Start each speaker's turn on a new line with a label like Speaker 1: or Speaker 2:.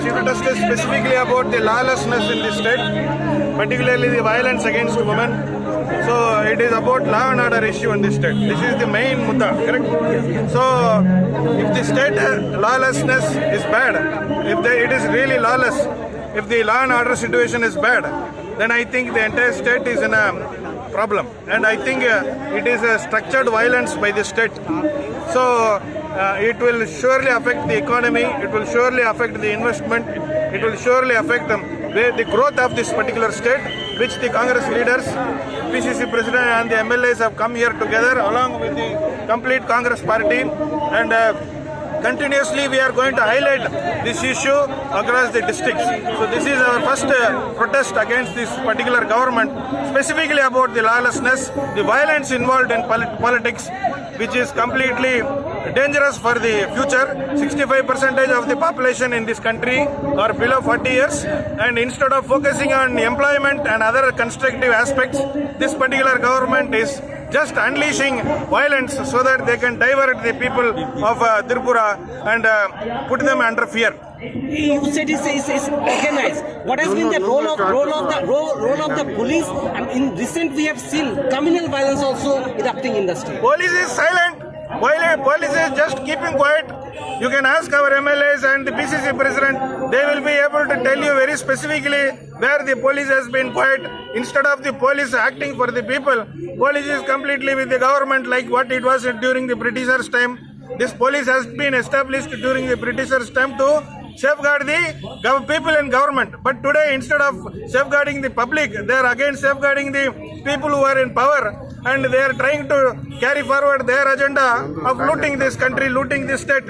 Speaker 1: Chief protest is specifically about the lawlessness in the state, particularly the violence against women. So it is about law and order issue in the state. This is the main mudda, correct? So if the state lawlessness is bad, it is really lawless, if the law and order situation is bad, then I think the entire state is in a problem. And I think it is a structured violence by the state. So it will surely affect the economy, it will surely affect the investment, it will surely affect the growth of this particular state, which the Congress leaders, PCC President and the MLAs have come here together along with the complete Congress party, and continuously we are going to highlight this issue across the districts. So this is our first protest against this particular government, specifically about the lawlessness, the violence involved in politics, which is completely dangerous for the future. 65% of the population in this country are below 40 years, and instead of focusing on employment and other constructive aspects, this particular government is just unleashing violence so that they can divert the people of Tripura and put them under fear.
Speaker 2: You said it's organized. What has been the role of the police? And in recent, we have seen communal violence also erupting in the state.
Speaker 1: Police is silent. Police is just keeping quiet. You can ask our MLAs and the PCC President. They will be able to tell you very specifically where the police has been quiet. Instead of the police acting for the people, police is completely with the government, like what it was during the Britishers' time. This police has been established during the Britishers' time to safeguard the people and government. But today, instead of safeguarding the public, they are again safeguarding the people who are in power, and they are trying to carry forward their agenda of looting this country, looting this state.